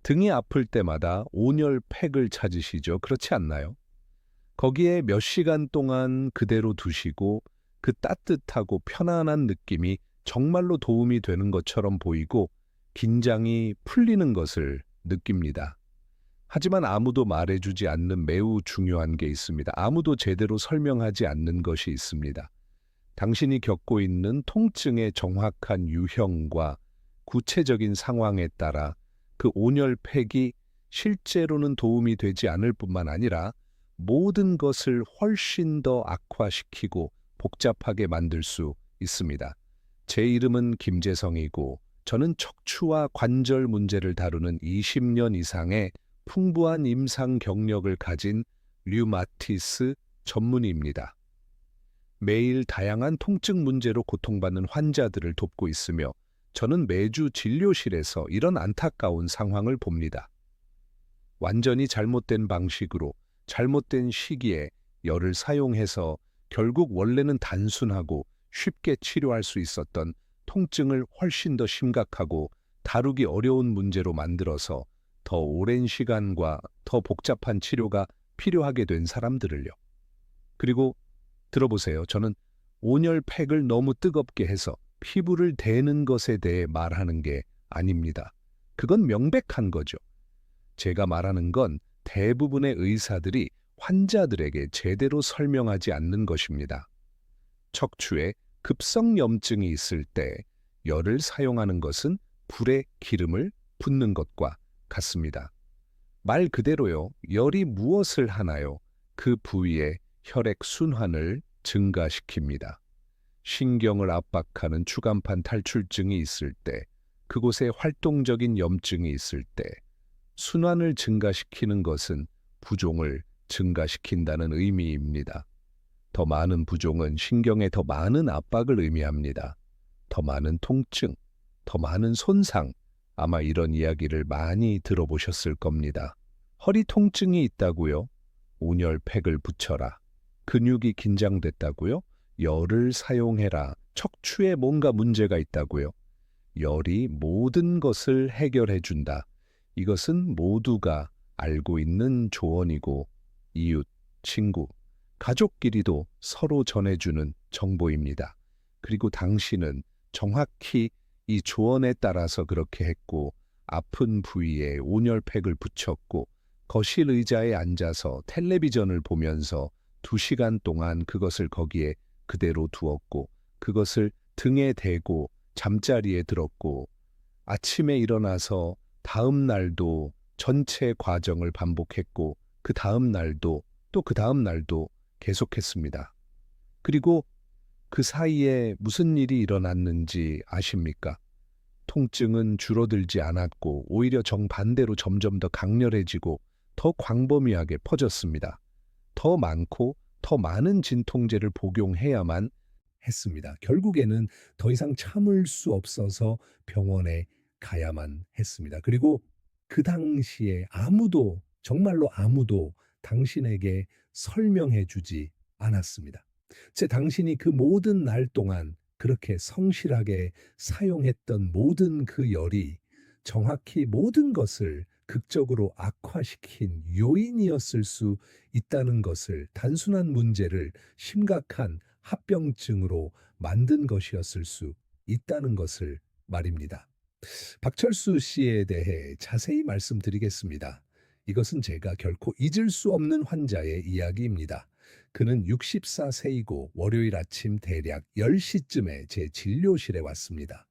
등이 아플 때마다 온열팩을 찾으시죠? 그렇지 않나요? 거기에 몇 시간 동안 그대로 두시고 그 따뜻하고 편안한 느낌이 정말로 도움이 되는 것처럼 보이고 긴장이 풀리는 것을 느낍니다. 하지만 아무도 말해주지 않는 매우 중요한 게 있습니다. 아무도 제대로 설명하지 않는 것이 있습니다. 당신이 겪고 있는 통증의 정확한 유형과 구체적인 상황에 따라 그 온열팩이 실제로는 도움이 되지 않을 뿐만 아니라 모든 것을 훨씬 더 악화시키고 복잡하게 만들 수 있습니다. 제 이름은 김재성이고 저는 척추와 관절 문제를 다루는 20년 이상의 풍부한 임상 경력을 가진 류마티스 전문의입니다. 매일 다양한 통증 문제로 고통받는 환자들을 돕고 있으며 저는 매주 진료실에서 이런 안타까운 상황을 봅니다. 완전히 잘못된 방식으로 잘못된 시기에 열을 사용해서 결국 원래는 단순하고 쉽게 치료할 수 있었던 통증을 훨씬 더 심각하고 다루기 어려운 문제로 만들어서 더 오랜 시간과 더 복잡한 치료가 필요하게 된 사람들을요. 그리고 들어보세요. 저는 온열팩을 너무 뜨겁게 해서 피부를 대는 것에 대해 말하는 게 아닙니다. 그건 명백한 거죠. 제가 말하는 건 대부분의 의사들이 환자들에게 제대로 설명하지 않는 것입니다. 척추에 급성염증이 있을 때 열을 사용하는 것은 불에 기름을 붓는 것과 같습니다. 말 그대로요, 열이 무엇을 하나요? 그 부위의 혈액 순환을 증가시킵니다. 신경을 압박하는 추간판 탈출증이 있을 때, 그곳에 활동적인 염증이 있을 때, 순환을 증가시키는 것은 부종을 증가시킨다는 의미입니다. 더 많은 부종은 신경에 더 많은 압박을 의미합니다. 더 많은 통증, 더 많은 손상, 아마 이런 이야기를 많이 들어보셨을 겁니다. 허리 통증이 있다고요? 온열팩을 붙여라. 근육이 긴장됐다고요? 열을 사용해라. 척추에 뭔가 문제가 있다고요? 열이 모든 것을 해결해 준다. 이것은 모두가 알고 있는 조언이고 이웃, 친구, 가족끼리도 서로 전해주는 정보입니다. 그리고 당신은 정확히 이 조언에 따라서 그렇게 했고 아픈 부위에 온열팩을 붙였고 거실 의자에 앉아서 텔레비전을 보면서 2시간 동안 그것을 거기에 그대로 두었고 그것을 등에 대고 잠자리에 들었고 아침에 일어나서 다음 날도 전체 과정을 반복했고 그 다음 날도 또 그 다음 날도 계속했습니다. 그리고 그 사이에 무슨 일이 일어났는지 아십니까? 통증은 줄어들지 않았고 오히려 정반대로 점점 더 강렬해지고 더 광범위하게 퍼졌습니다. 더 많고 더 많은 진통제를 복용해야만 했습니다. 결국에는 더 이상 참을 수 없어서 병원에 가야만 했습니다. 그리고 그 당시에 아무도, 정말로 아무도 당신에게 설명해 주지 않았습니다. 당신이 그 모든 날 동안 그렇게 성실하게 사용했던 모든 그 열이 정확히 모든 것을 극적으로 악화시킨 요인이었을 수 있다는 것을, 단순한 문제를 심각한 합병증으로 만든 것이었을 수 있다는 것을 말입니다. 박철수 씨에 대해 자세히 말씀드리겠습니다. 이것은 제가 결코 잊을 수 없는 환자의 이야기입니다. 그는 64세이고 월요일 아침 대략 10시쯤에 제 진료실에 왔습니다.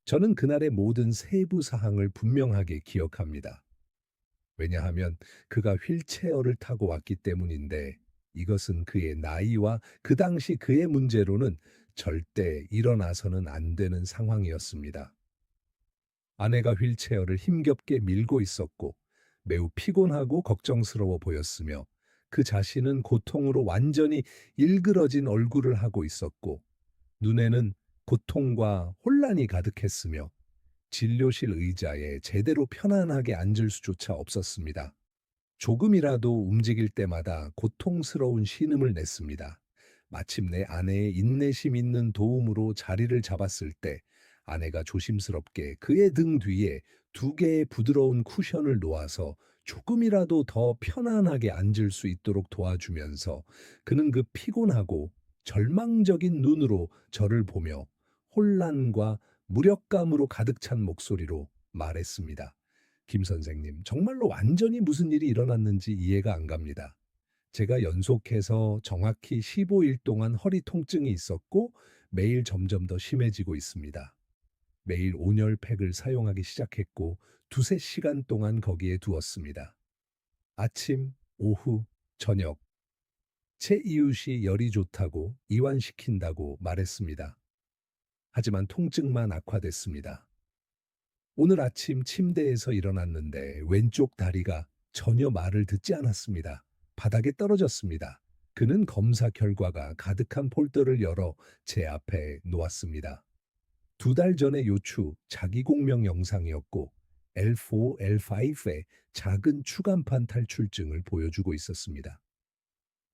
저는 그날의 모든 세부 사항을 분명하게 기억합니다. 왜냐하면 그가 휠체어를 타고 왔기 때문인데 이것은 그의 나이와 그 당시 그의 문제로는 절대 일어나서는 안 되는 상황이었습니다. 아내가 휠체어를 힘겹게 밀고 있었고 매우 피곤하고 걱정스러워 보였으며 그 자신은 고통으로 완전히 일그러진 얼굴을 하고 있었고 눈에는 고통과 혼란이 가득했으며 진료실 의자에 제대로 편안하게 앉을 수조차 없었습니다. 조금이라도 움직일 때마다 고통스러운 신음을 냈습니다. 마침내 아내의 인내심 있는 도움으로 자리를 잡았을 때 아내가 조심스럽게 그의 등 뒤에 두 개의 부드러운 쿠션을 놓아서 조금이라도 더 편안하게 앉을 수 있도록 도와주면서 그는 그 피곤하고 절망적인 눈으로 저를 보며 혼란과 무력감으로 가득 찬 목소리로 말했습니다. 김 선생님, 정말로 완전히 무슨 일이 일어났는지 이해가 안 갑니다. 제가 연속해서 정확히 15일 동안 허리 통증이 있었고 매일 점점 더 심해지고 있습니다. 매일 온열팩을 사용하기 시작했고 두세 시간 동안 거기에 두었습니다. 아침, 오후, 저녁. 제 이웃이 열이 좋다고 이완시킨다고 말했습니다. 하지만 통증만 악화됐습니다. 오늘 아침 침대에서 일어났는데 왼쪽 다리가 전혀 말을 듣지 않았습니다. 바닥에 떨어졌습니다. 그는 검사 결과가 가득한 폴더를 열어 제 앞에 놓았습니다. 두 달 전의 요추 자기공명 영상이었고 L4, L5의 작은 추간판 탈출증을 보여주고 있었습니다.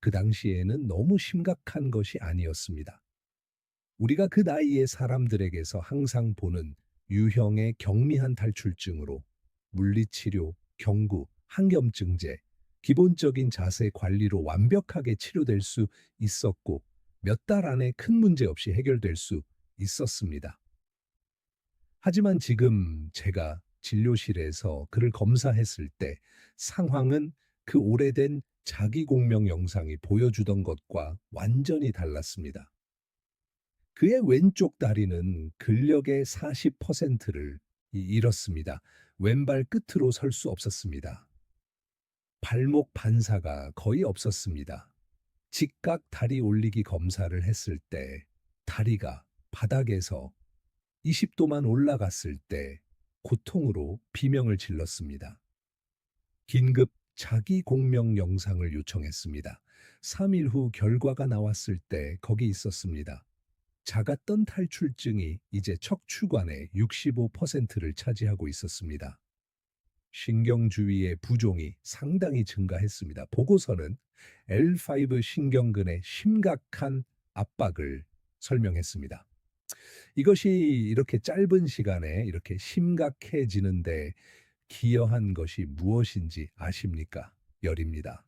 그 당시에는 너무 심각한 것이 아니었습니다. 우리가 그 나이의 사람들에게서 항상 보는 유형의 경미한 탈출증으로 물리치료, 경구, 항염증제, 기본적인 자세 관리로 완벽하게 치료될 수 있었고 몇 달 안에 큰 문제 없이 해결될 수 있었습니다. 하지만 지금 제가 진료실에서 그를 검사했을 때 상황은 그 오래된 자기 공명 영상이 보여주던 것과 완전히 달랐습니다. 그의 왼쪽 다리는 근력의 40%를 잃었습니다. 왼발 끝으로 설 수 없었습니다. 발목 반사가 거의 없었습니다. 직각 다리 올리기 검사를 했을 때 다리가 바닥에서 20도만 올라갔을 때 고통으로 비명을 질렀습니다. 긴급 자기 공명 영상을 요청했습니다. 3일 후 결과가 나왔을 때 거기 있었습니다. 작았던 탈출증이 이제 척추관의 65%를 차지하고 있었습니다. 신경 주위의 부종이 상당히 증가했습니다. 보고서는 L5 신경근의 심각한 압박을 설명했습니다. 이것이 이렇게 짧은 시간에 이렇게 심각해지는데 기여한 것이 무엇인지 아십니까? 열입니다.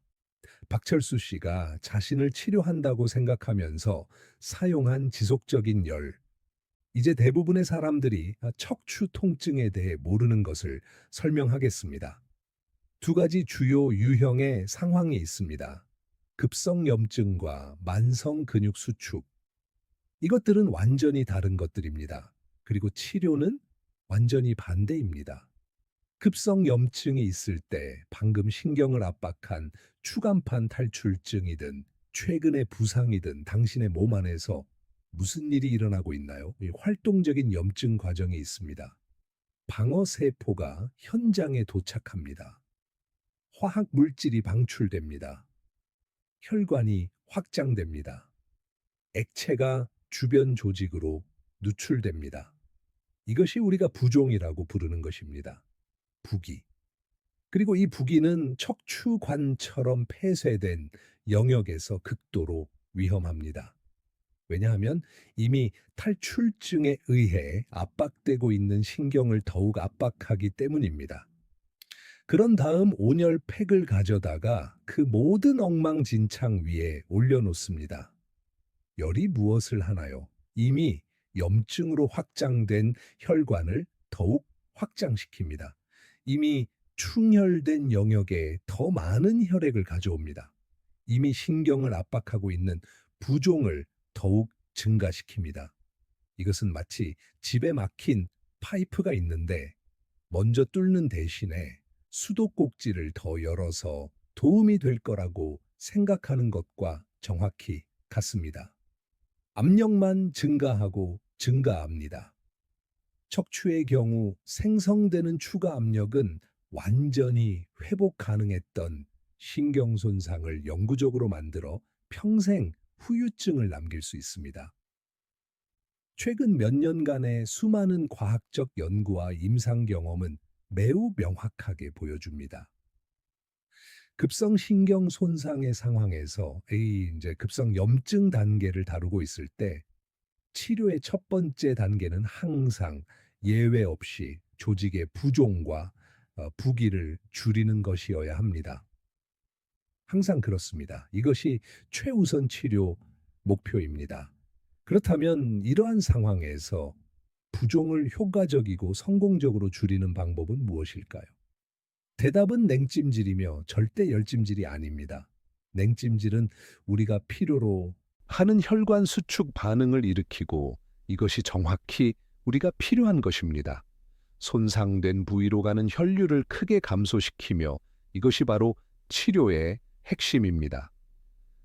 박철수 씨가 자신을 치료한다고 생각하면서 사용한 지속적인 열. 이제 대부분의 사람들이 척추 통증에 대해 모르는 것을 설명하겠습니다. 두 가지 주요 유형의 상황이 있습니다. 급성염증과 만성 근육 수축. 이것들은 완전히 다른 것들입니다. 그리고 치료는 완전히 반대입니다. 급성 염증이 있을 때 방금 신경을 압박한 추간판 탈출증이든 최근의 부상이든 당신의 몸 안에서 무슨 일이 일어나고 있나요? 이 활동적인 염증 과정이 있습니다. 방어세포가 현장에 도착합니다. 화학 물질이 방출됩니다. 혈관이 확장됩니다. 액체가 주변 조직으로 누출됩니다. 이것이 우리가 부종이라고 부르는 것입니다. 부기. 그리고 이 부기는 척추관처럼 폐쇄된 영역에서 극도로 위험합니다. 왜냐하면 이미 탈출증에 의해 압박되고 있는 신경을 더욱 압박하기 때문입니다. 그런 다음 온열팩을 가져다가 그 모든 엉망진창 위에 올려놓습니다. 열이 무엇을 하나요? 이미 염증으로 확장된 혈관을 더욱 확장시킵니다. 이미 충혈된 영역에 더 많은 혈액을 가져옵니다. 이미 신경을 압박하고 있는 부종을 더욱 증가시킵니다. 이것은 마치 집에 막힌 파이프가 있는데 먼저 뚫는 대신에 수도꼭지를 더 열어서 도움이 될 거라고 생각하는 것과 정확히 같습니다. 압력만 증가하고 증가합니다. 척추의 경우 생성되는 추가 압력은 완전히 회복 가능했던 신경 손상을 영구적으로 만들어 평생 후유증을 남길 수 있습니다. 최근 몇 년간의 수많은 과학적 연구와 임상 경험은 매우 명확하게 보여줍니다. 급성 신경 손상의 상황에서 이제 급성 염증 단계를 다루고 있을 때 치료의 첫 번째 단계는 항상 예외 없이 조직의 부종과 부기를 줄이는 것이어야 합니다. 항상 그렇습니다. 이것이 최우선 치료 목표입니다. 그렇다면 이러한 상황에서 부종을 효과적이고 성공적으로 줄이는 방법은 무엇일까요? 대답은 냉찜질이며 절대 열찜질이 아닙니다. 냉찜질은 우리가 필요로 하는 혈관 수축 반응을 일으키고 이것이 정확히 우리가 필요한 것입니다. 손상된 부위로 가는 혈류를 크게 감소시키며 이것이 바로 치료의 핵심입니다.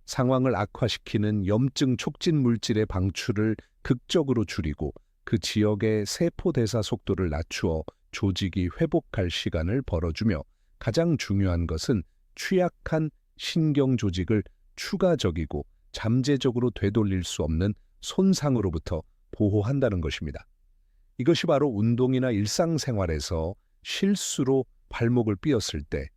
상황을 악화시키는 염증 촉진 물질의 방출을 극적으로 줄이고 그 지역의 세포 대사 속도를 낮추어 조직이 회복할 시간을 벌어주며 가장 중요한 것은 취약한 신경 조직을 추가적이고 잠재적으로 되돌릴 수 없는 손상으로부터 보호한다는 것입니다. 이것이 바로 운동이나 일상생활에서 실수로 발목을 삐었을 때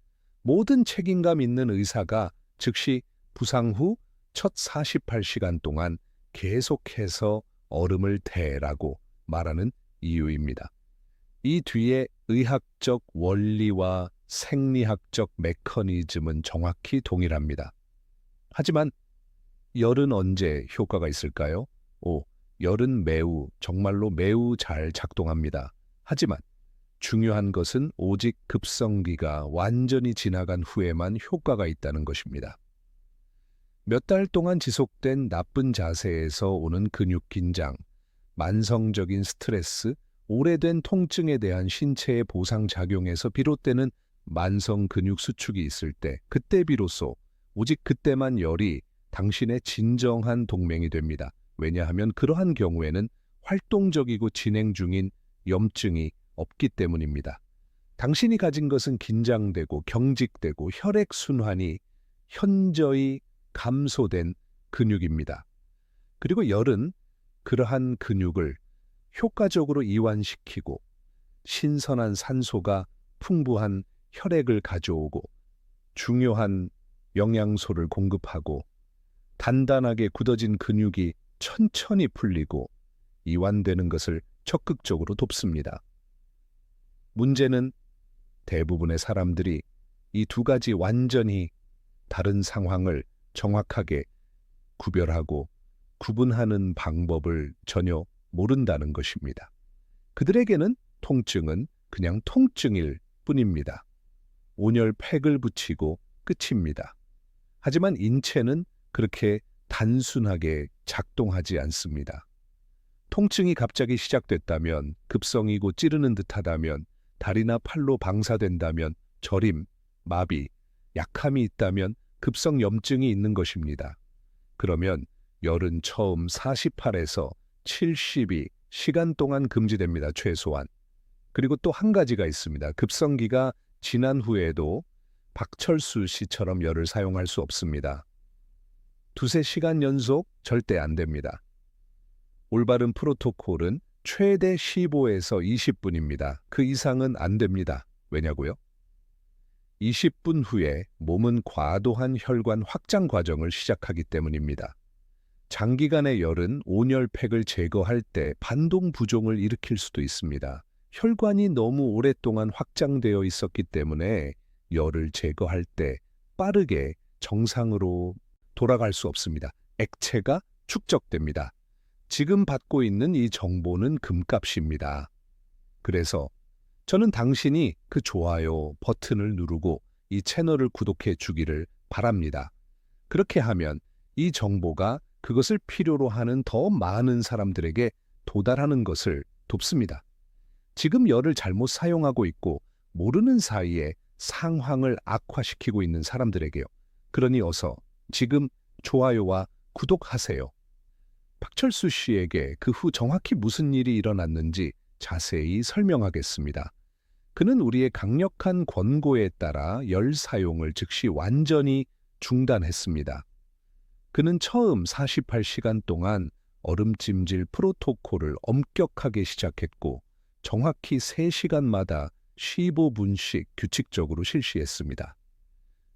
모든 책임감 있는 의사가 즉시 부상 후 첫 48시간 동안 계속해서 얼음을 대라고 말하는 이유입니다. 이 뒤에 의학적 원리와 생리학적 메커니즘은 정확히 동일합니다. 하지만 열은 언제 효과가 있을까요? 열은 정말로 매우 잘 작동합니다. 하지만 중요한 것은 오직 급성기가 완전히 지나간 후에만 효과가 있다는 것입니다. 몇 달 동안 지속된 나쁜 자세에서 오는 근육 긴장, 만성적인 스트레스, 오래된 통증에 대한 신체의 보상작용에서 비롯되는 만성 근육 수축이 있을 때, 그때 비로소, 오직 그때만 열이 당신의 진정한 동맹이 됩니다. 왜냐하면 그러한 경우에는 활동적이고 진행 중인 염증이 없기 때문입니다. 당신이 가진 것은 긴장되고 경직되고 혈액순환이 현저히 감소된 근육입니다. 그리고 열은 그러한 근육을 효과적으로 이완시키고 신선한 산소가 풍부한 혈액을 가져오고 중요한 영양소를 공급하고 단단하게 굳어진 근육이 천천히 풀리고 이완되는 것을 적극적으로 돕습니다. 문제는 대부분의 사람들이 이 두 가지 완전히 다른 상황을 정확하게 구별하고 구분하는 방법을 전혀 모른다는 것입니다. 그들에게는 통증은 그냥 통증일 뿐입니다. 온열 팩을 붙이고 끝입니다. 하지만 인체는 그렇게 단순하게 작동하지 않습니다. 통증이 갑자기 시작됐다면, 급성이고 찌르는 듯하다면, 다리나 팔로 방사된다면, 저림, 마비, 약함이 있다면 급성 염증이 있는 것입니다. 그러면 열은 처음 48에서 72 시간 동안 금지됩니다. 최소한. 그리고 또 한 가지가 있습니다. 급성기가 지난 후에도 박철수 씨처럼 열을 사용할 수 없습니다. 2~3시간 연속 절대 안 됩니다. 올바른 프로토콜은 최대 15에서 20분입니다. 그 이상은 안 됩니다. 왜냐고요? 20분 후에 몸은 과도한 혈관 확장 과정을 시작하기 때문입니다. 장기간의 열은 온열팩을 제거할 때 반동 부종을 일으킬 수도 있습니다. 혈관이 너무 오랫동안 확장되어 있었기 때문에 열을 제거할 때 빠르게 정상으로 돌아갈 수 없습니다. 액체가 축적됩니다. 지금 받고 있는 이 정보는 금값입니다. 그래서 저는 당신이 그 좋아요 버튼을 누르고 이 채널을 구독해 주기를 바랍니다. 그렇게 하면 이 정보가 그것을 필요로 하는 더 많은 사람들에게 도달하는 것을 돕습니다. 지금 열을 잘못 사용하고 있고 모르는 사이에 상황을 악화시키고 있는 사람들에게요. 그러니 어서 지금 좋아요와 구독하세요. 박철수 씨에게 그 후 정확히 무슨 일이 일어났는지 자세히 설명하겠습니다. 그는 우리의 강력한 권고에 따라 열 사용을 즉시 완전히 중단했습니다. 그는 처음 48시간 동안 얼음찜질 프로토콜을 엄격하게 시작했고 정확히 3시간마다 15분씩 규칙적으로 실시했습니다.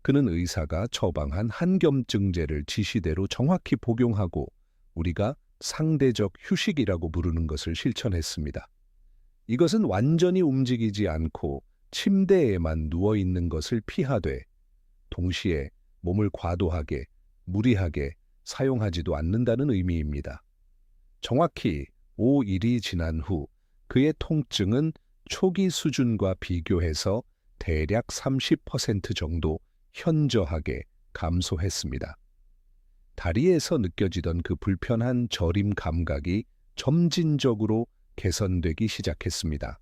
그는 의사가 처방한 한겸증제를 지시대로 정확히 복용하고 우리가 상대적 휴식이라고 부르는 것을 실천했습니다. 이것은 완전히 움직이지 않고 침대에만 누워 있는 것을 피하되 동시에 몸을 과도하게, 무리하게 사용하지도 않는다는 의미입니다. 정확히 5일이 지난 후 그의 통증은 초기 수준과 비교해서 대략 30% 정도 현저하게 감소했습니다. 다리에서 느껴지던 그 불편한 저림 감각이 점진적으로 개선되기 시작했습니다.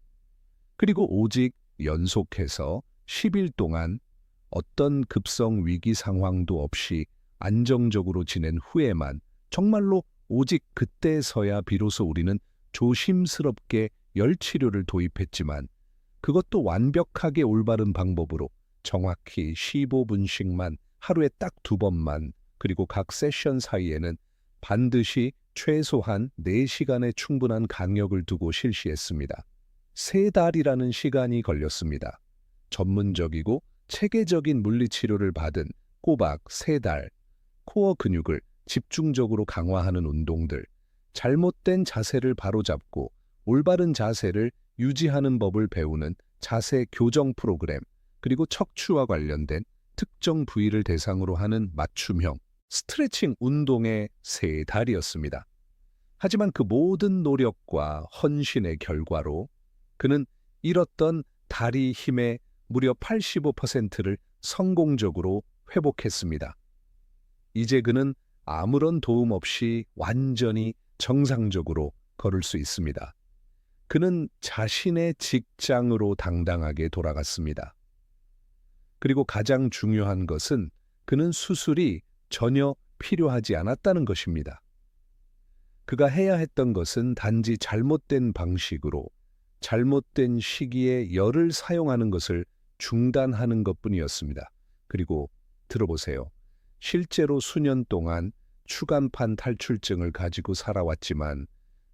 그리고 오직 연속해서 10일 동안 어떤 급성 위기 상황도 없이 안정적으로 지낸 후에만 정말로 오직 그때서야 비로소 우리는 조심스럽게 열 치료를 도입했지만 그것도 완벽하게 올바른 방법으로 정확히 15분씩만 하루에 딱 2번만 그리고 각 세션 사이에는 반드시 최소한 4시간의 충분한 간격을 두고 실시했습니다. 3달이라는 시간이 걸렸습니다. 전문적이고 체계적인 물리치료를 받은 꼬박 3달, 코어 근육을 집중적으로 강화하는 운동들, 잘못된 자세를 바로잡고 올바른 자세를 유지하는 법을 배우는 자세 교정 프로그램, 그리고 척추와 관련된 특정 부위를 대상으로 하는 맞춤형 스트레칭 운동의 3달이었습니다. 하지만 그 모든 노력과 헌신의 결과로 그는 잃었던 다리 힘의 무려 85%를 성공적으로 회복했습니다. 이제 그는 아무런 도움 없이 완전히 정상적으로 걸을 수 있습니다. 그는 자신의 직장으로 당당하게 돌아갔습니다. 그리고 가장 중요한 것은 그는 수술이 전혀 필요하지 않았다는 것입니다. 그가 해야 했던 것은 단지 잘못된 방식으로 잘못된 시기에 열을 사용하는 것을 중단하는 것뿐이었습니다. 그리고 들어보세요. 실제로 수년 동안 추간판 탈출증을 가지고 살아왔지만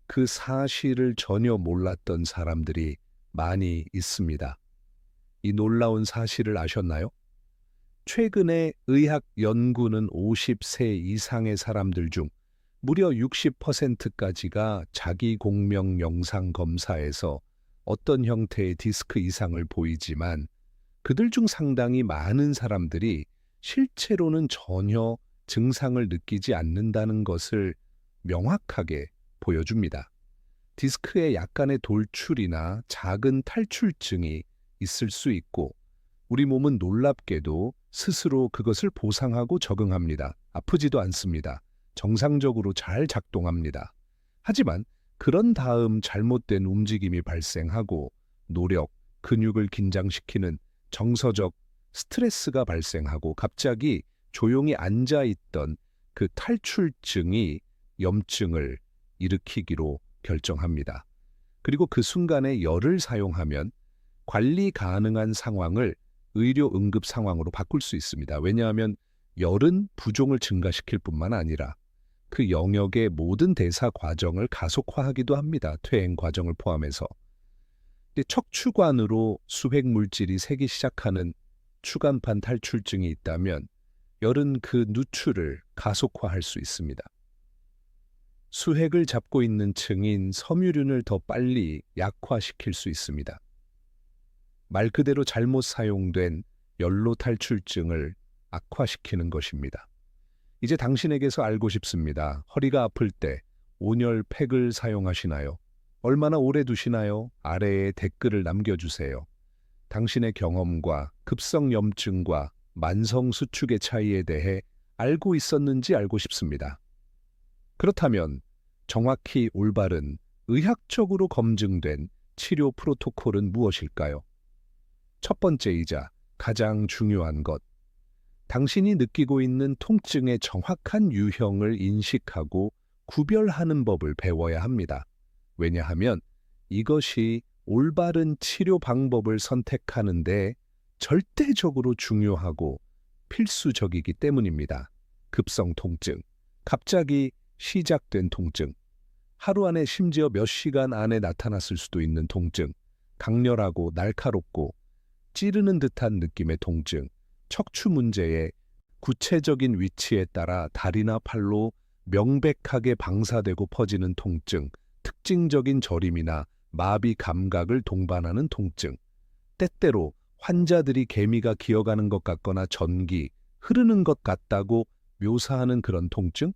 그 사실을 전혀 몰랐던 사람들이 많이 있습니다. 이 놀라운 사실을 아셨나요? 최근에 의학 연구는 50세 이상의 사람들 중 무려 60%까지가 자기 공명 영상 검사에서 어떤 형태의 디스크 이상을 보이지만 그들 중 상당히 많은 사람들이 실제로는 전혀 증상을 느끼지 않는다는 것을 명확하게 보여줍니다. 디스크에 약간의 돌출이나 작은 탈출증이 있을 수 있고 우리 몸은 놀랍게도 스스로 그것을 보상하고 적응합니다. 아프지도 않습니다. 정상적으로 잘 작동합니다. 하지만 그런 다음 잘못된 움직임이 발생하고 노력, 근육을 긴장시키는 정서적 스트레스가 발생하고 갑자기 조용히 앉아있던 그 탈출증이 염증을 일으키기로 결정합니다. 그리고 그 순간에 열을 사용하면 관리 가능한 상황을 의료 응급 상황으로 바꿀 수 있습니다. 왜냐하면 열은 부종을 증가시킬 뿐만 아니라 그 영역의 모든 대사 과정을 가속화하기도 합니다. 퇴행 과정을 포함해서. 척추관으로 수액 물질이 새기 시작하는 추간판 탈출증이 있다면 열은 그 누출을 가속화할 수 있습니다. 수핵을 잡고 있는 층인 섬유륜을 더 빨리 약화시킬 수 있습니다. 말 그대로 잘못 사용된 연로 탈출증을 악화시키는 것입니다. 이제 당신에게서 알고 싶습니다. 허리가 아플 때 온열팩을 사용하시나요? 얼마나 오래 두시나요? 아래에 댓글을 남겨주세요. 당신의 경험과 급성 염증과 만성 수축의 차이에 대해 알고 있었는지 알고 싶습니다. 그렇다면 정확히 올바른 의학적으로 검증된 치료 프로토콜은 무엇일까요? 첫 번째이자 가장 중요한 것, 당신이 느끼고 있는 통증의 정확한 유형을 인식하고 구별하는 법을 배워야 합니다. 왜냐하면 이것이 올바른 치료 방법을 선택하는 데 절대적으로 중요하고 필수적이기 때문입니다. 급성 통증, 갑자기 시작된 통증, 하루 안에 심지어 몇 시간 안에 나타났을 수도 있는 통증, 강렬하고 날카롭고 찌르는 듯한 느낌의 통증, 척추 문제의 구체적인 위치에 따라 다리나 팔로 명백하게 방사되고 퍼지는 통증, 특징적인 저림이나 마비 감각을 동반하는 통증, 때때로 환자들이 개미가 기어가는 것 같거나 전기, 흐르는 것 같다고 묘사하는 그런 통증?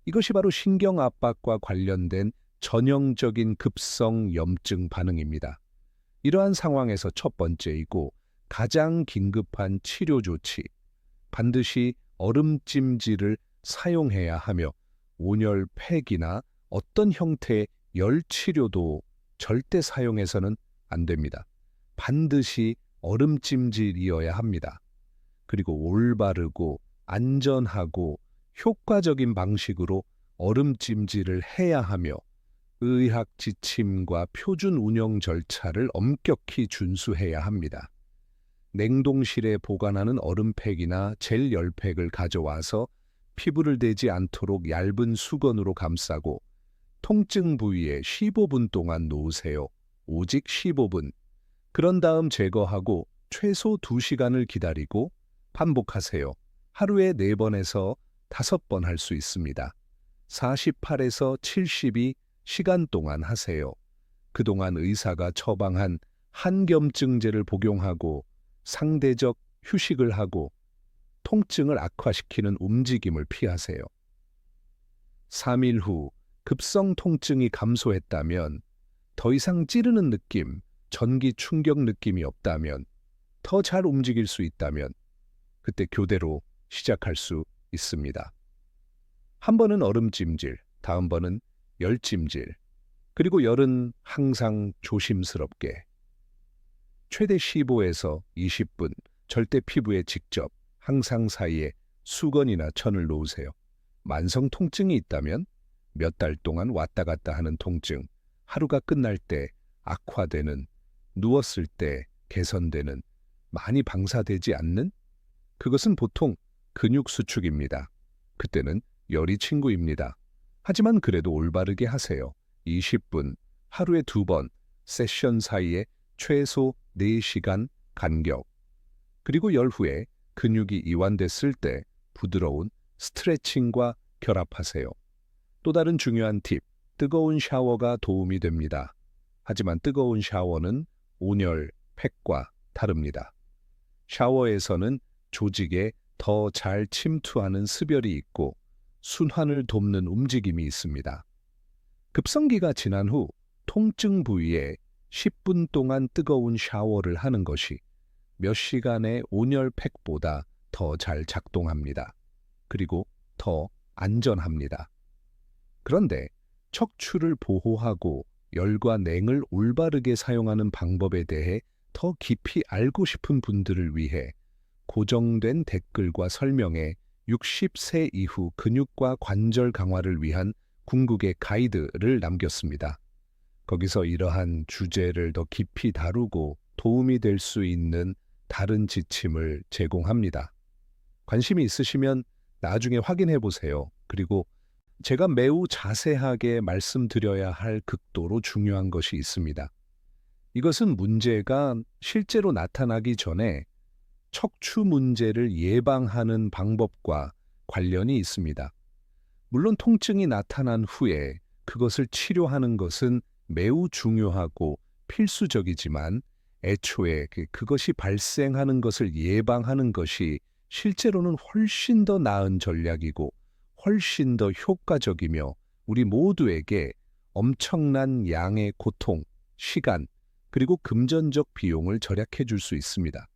이것이 바로 신경 압박과 관련된 전형적인 급성 염증 반응입니다. 이러한 상황에서 첫 번째이고 가장 긴급한 치료 조치, 반드시 얼음찜질을 사용해야 하며 온열팩이나 어떤 형태의 열 치료도 절대 사용해서는 안 됩니다. 반드시 얼음찜질이어야 합니다. 그리고 올바르고 안전하고 효과적인 방식으로 얼음찜질을 해야 하며 의학 지침과 표준 운영 절차를 엄격히 준수해야 합니다. 냉동실에 보관하는 얼음팩이나 젤 열팩을 가져와서 피부를 대지 않도록 얇은 수건으로 감싸고 통증 부위에 15분 동안 놓으세요. 오직 15분. 그런 다음 제거하고 최소 2시간을 기다리고 반복하세요. 하루에 4번에서 5번 할 수 있습니다. 48에서 72시간 동안 하세요. 그동안 의사가 처방한 항염증제를 복용하고 상대적 휴식을 하고 통증을 악화시키는 움직임을 피하세요. 3일 후 급성 통증이 감소했다면, 더 이상 찌르는 느낌, 전기 충격 느낌이 없다면, 더 잘 움직일 수 있다면 그때 교대로 시작할 수 있습니다. 한 번은 얼음찜질, 다음 번은 열찜질, 그리고 열은 항상 조심스럽게. 최대 15에서 20분, 절대 피부에 직접, 항상 사이에 수건이나 천을 놓으세요. 만성 통증이 있다면 몇 달 동안 왔다 갔다 하는 통증, 하루가 끝날 때 악화되는, 누웠을 때 개선되는, 많이 방사되지 않는? 그것은 보통 근육 수축입니다. 그때는 열이 친구입니다. 하지만 그래도 올바르게 하세요. 20분, 하루에 2번, 세션 사이에 최소 4시간 간격. 그리고 열 후에 근육이 이완됐을 때 부드러운 스트레칭과 결합하세요. 또 다른 중요한 팁, 뜨거운 샤워가 도움이 됩니다. 하지만 뜨거운 샤워는 온열, 팩과 다릅니다. 샤워에서는 조직에 더 잘 침투하는 습열이 있고 순환을 돕는 움직임이 있습니다. 급성기가 지난 후 통증 부위에 10분 동안 뜨거운 샤워를 하는 것이 몇 시간의 온열팩보다 더 잘 작동합니다. 그리고 더 안전합니다. 그런데 척추를 보호하고 열과 냉을 올바르게 사용하는 방법에 대해 더 깊이 알고 싶은 분들을 위해 고정된 댓글과 설명에 60세 이후 근육과 관절 강화를 위한 궁극의 가이드를 남겼습니다. 거기서 이러한 주제를 더 깊이 다루고 도움이 될 수 있는 다른 지침을 제공합니다. 관심이 있으시면 나중에 확인해 보세요. 그리고 제가 매우 자세하게 말씀드려야 할 극도로 중요한 것이 있습니다. 이것은 문제가 실제로 나타나기 전에 척추 문제를 예방하는 방법과 관련이 있습니다. 물론 통증이 나타난 후에 그것을 치료하는 것은 매우 중요하고 필수적이지만 애초에 그것이 발생하는 것을 예방하는 것이 실제로는 훨씬 더 나은 전략이고 훨씬 더 효과적이며 우리 모두에게 엄청난 양의 고통, 시간, 그리고 금전적 비용을 절약해 줄 수 있습니다.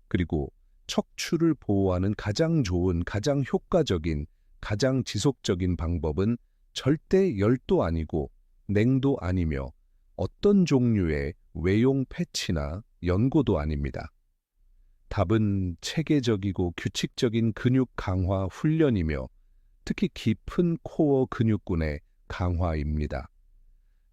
그리고 척추를 보호하는 가장 좋은, 가장 효과적인, 가장 지속적인 방법은 절대 열도 아니고 냉도 아니며 어떤 종류의 외용 패치나 연고도 아닙니다. 답은 체계적이고 규칙적인 근육 강화 훈련이며 특히 깊은 코어 근육군의 강화입니다.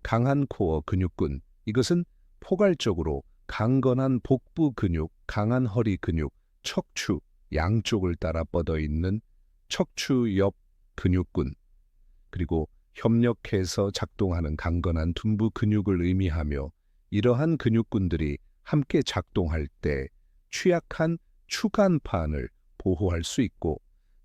강한 코어 근육군, 이것은 포괄적으로 강건한 복부 근육, 강한 허리 근육, 척추 양쪽을 따라 뻗어 있는 척추 옆 근육군, 그리고 협력해서 작동하는 강건한 둔부 근육을 의미하며 이러한 근육군들이 함께 작동할 때 취약한 추간판을 보호할 수 있고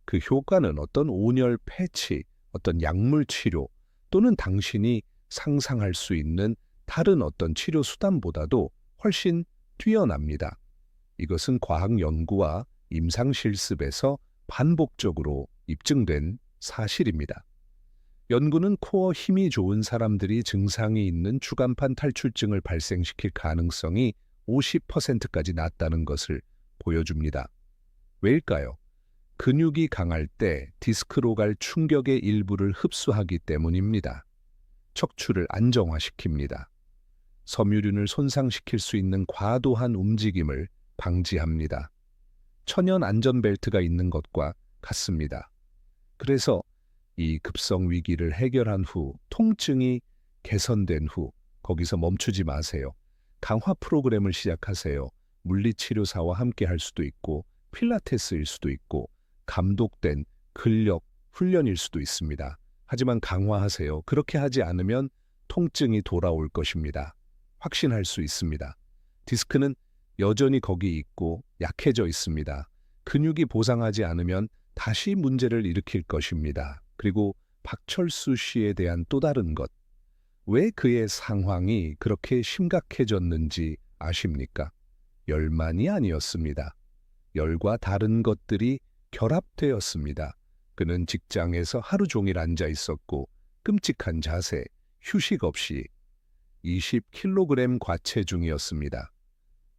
그 효과는 어떤 온열 패치, 어떤 약물 치료 또는 당신이 상상할 수 있는 다른 어떤 치료 수단보다도 훨씬 뛰어납니다. 이것은 과학 연구와 임상 실습에서 반복적으로 입증된 사실입니다. 연구는 코어 힘이 좋은 사람들이 증상이 있는 추간판 탈출증을 발생시킬 가능성이 50%까지 낮다는 것을 보여줍니다. 왜일까요? 근육이 강할 때 디스크로 갈 충격의 일부를 흡수하기 때문입니다. 척추를 안정화시킵니다. 섬유륜을 손상시킬 수 있는 과도한 움직임을 방지합니다. 천연 안전벨트가 있는 것과 같습니다. 그래서 이 급성 위기를 해결한 후, 통증이 개선된 후 거기서 멈추지 마세요. 강화 프로그램을 시작하세요. 물리치료사와 함께 할 수도 있고 필라테스일 수도 있고 감독된 근력 훈련일 수도 있습니다. 하지만 강화하세요. 그렇게 하지 않으면 통증이 돌아올 것입니다. 확신할 수 있습니다. 디스크는 여전히 거기 있고 약해져 있습니다. 근육이 보상하지 않으면 다시 문제를 일으킬 것입니다. 그리고 박철수 씨에 대한 또 다른 것. 왜 그의 상황이 그렇게 심각해졌는지 아십니까? 열만이 아니었습니다. 열과 다른 것들이 결합되었습니다. 그는 직장에서 하루 종일 앉아 있었고 끔찍한 자세, 휴식 없이 20kg 과체중이었습니다.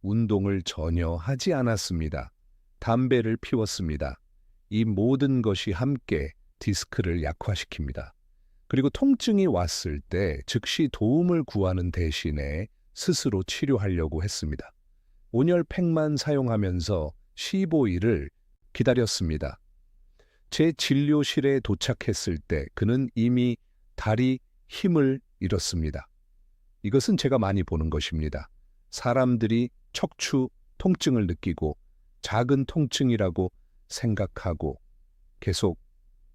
운동을 전혀 하지 않았습니다. 담배를 피웠습니다. 이 모든 것이 함께 디스크를 약화시킵니다. 그리고 통증이 왔을 때 즉시 도움을 구하는 대신에 스스로 치료하려고 했습니다. 온열팩만 사용하면서 15일을 기다렸습니다. 제 진료실에 도착했을 때 그는 이미 다리 힘을 잃었습니다. 이것은 제가 많이 보는 것입니다. 사람들이 척추 통증을 느끼고 작은 통증이라고 생각하고 계속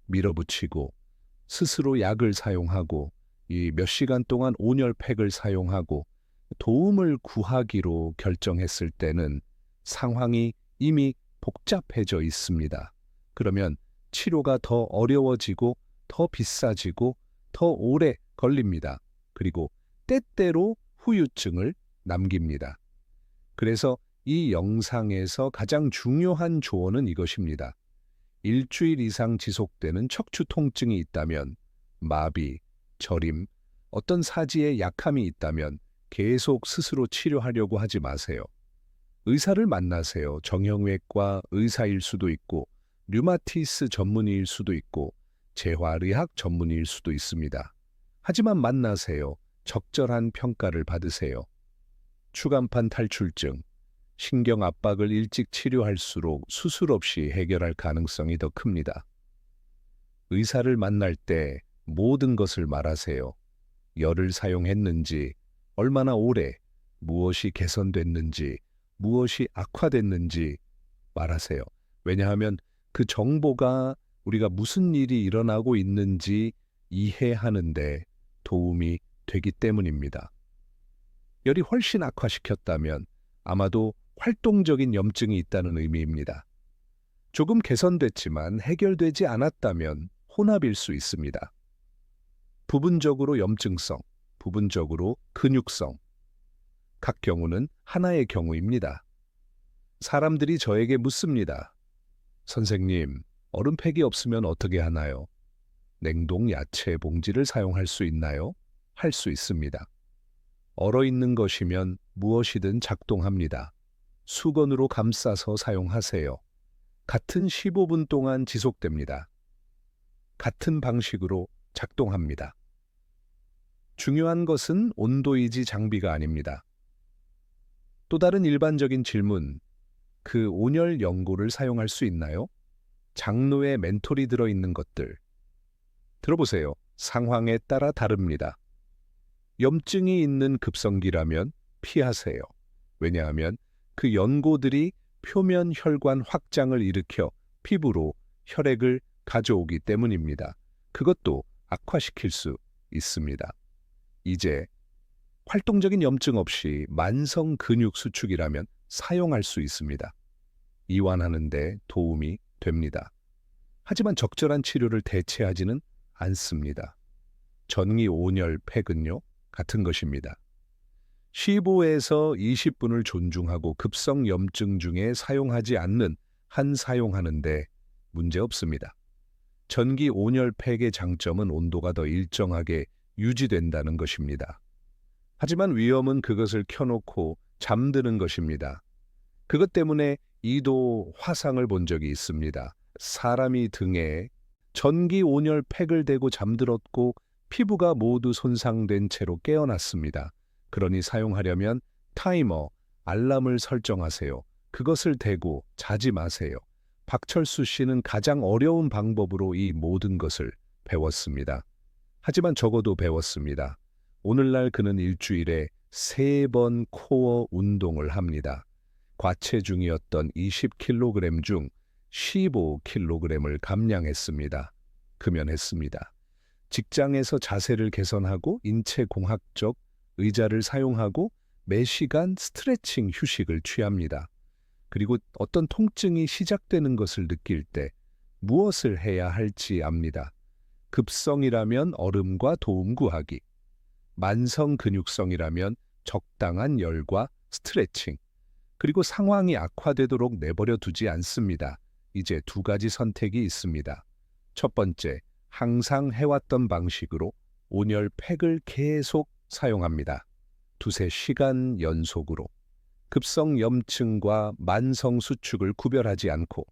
밀어붙이고 스스로 약을 사용하고 이 몇 시간 동안 온열팩을 사용하고 도움을 구하기로 결정했을 때는 상황이 이미 복잡해져 있습니다. 그러면 치료가 더 어려워지고 더 비싸지고 더 오래 걸립니다. 그리고 때때로 후유증을 남깁니다. 그래서 이 영상에서 가장 중요한 조언은 이것입니다. 일주일 이상 지속되는 척추 통증이 있다면, 마비, 저림, 어떤 사지에 약함이 있다면 계속 스스로 치료하려고 하지 마세요. 의사를 만나세요. 정형외과 의사일 수도 있고, 류마티스 전문의일 수도 있고, 재활의학 전문의일 수도 있습니다. 하지만 만나세요. 적절한 평가를 받으세요. 추간판 탈출증, 신경 압박을 일찍 치료할수록 수술 없이 해결할 가능성이 더 큽니다. 의사를 만날 때 모든 것을 말하세요. 열을 사용했는지, 얼마나 오래, 무엇이 개선됐는지, 무엇이 악화됐는지 말하세요. 왜냐하면 그 정보가 우리가 무슨 일이 일어나고 있는지 이해하는 데 도움이 되기 때문입니다. 열이 훨씬 악화시켰다면 아마도 활동적인 염증이 있다는 의미입니다. 조금 개선됐지만 해결되지 않았다면 혼합일 수 있습니다. 부분적으로 염증성, 부분적으로 근육성. 각 경우는 하나의 경우입니다. 사람들이 저에게 묻습니다. 선생님, 얼음팩이 없으면 어떻게 하나요? 냉동 야채 봉지를 사용할 수 있나요? 할 수 있습니다. 얼어있는 것이면 무엇이든 작동합니다. 수건으로 감싸서 사용하세요. 같은 15분 동안 지속됩니다. 같은 방식으로 작동합니다. 중요한 것은 온도이지 장비가 아닙니다. 또 다른 일반적인 질문, 그 온열 연고를 사용할 수 있나요? 장로에 멘톨이 들어있는 것들. 들어보세요. 상황에 따라 다릅니다. 염증이 있는 급성기라면 피하세요. 왜냐하면 그 연고들이 표면 혈관 확장을 일으켜 피부로 혈액을 가져오기 때문입니다. 그것도 악화시킬 수 있습니다. 이제 활동적인 염증 없이 만성 근육 수축이라면 사용할 수 있습니다. 이완하는 데 도움이 됩니다. 하지만 적절한 치료를 대체하지는 않습니다. 전기 온열 팩은요, 같은 것입니다. 15에서 20분을 존중하고 급성 염증 중에 사용하지 않는 한 사용하는데 문제 없습니다. 전기 온열팩의 장점은 온도가 더 일정하게 유지된다는 것입니다. 하지만 위험은 그것을 켜놓고 잠드는 것입니다. 그것 때문에 2도 화상을 본 적이 있습니다. 사람이 등에 전기 온열팩을 대고 잠들었고 피부가 모두 손상된 채로 깨어났습니다. 그러니 사용하려면 타이머, 알람을 설정하세요. 그것을 대고 자지 마세요. 박철수 씨는 가장 어려운 방법으로 이 모든 것을 배웠습니다. 하지만 적어도 배웠습니다. 오늘날 그는 일주일에 3번 코어 운동을 합니다. 과체중이었던 20kg 중 15kg을 감량했습니다. 금연했습니다. 직장에서 자세를 개선하고 인체공학적 의자를 사용하고 매시간 스트레칭 휴식을 취합니다. 그리고 어떤 통증이 시작되는 것을 느낄 때 무엇을 해야 할지 압니다. 급성이라면 얼음과 도움 구하기, 만성 근육성이라면 적당한 열과 스트레칭, 그리고 상황이 악화되도록 내버려 두지 않습니다. 이제 2가지 선택이 있습니다. 첫 번째, 항상 해왔던 방식으로 온열팩을 계속 사용합니다. 2~3시간 연속으로. 급성 염증과 만성 수축을 구별하지 않고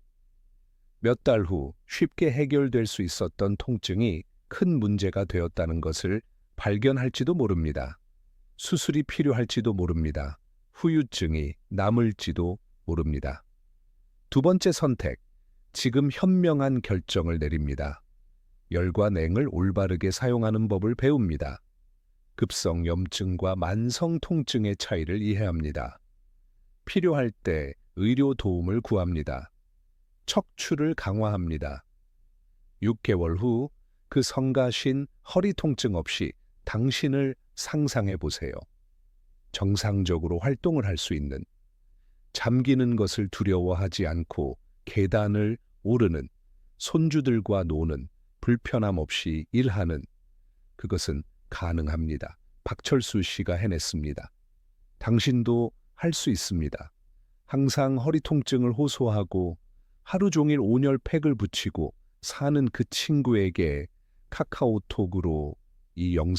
몇 달 후 쉽게 해결될 수 있었던 통증이 큰 문제가 되었다는 것을 발견할지도 모릅니다. 수술이 필요할지도 모릅니다. 후유증이 남을지도 모릅니다. 2번째 선택, 지금 현명한 결정을 내립니다. 열과 냉을 올바르게 사용하는 법을 배웁니다. 급성 염증과 만성 통증의 차이를 이해합니다. 필요할 때 의료 도움을 구합니다. 척추를 강화합니다. 6개월 후 그 성가신 허리 통증 없이 당신을 상상해 보세요. 정상적으로 활동을 할 수 있는, 잠기는 것을 두려워하지 않고 계단을 오르는, 손주들과 노는, 불편함 없이 일하는, 그것은 가능합니다. 박철수 씨가 해냈습니다. 당신도 할 수 있습니다. 항상 허리 통증을 호소하고 하루 종일 온열팩을 붙이고 사는 그 친구에게 카카오톡으로 이 영상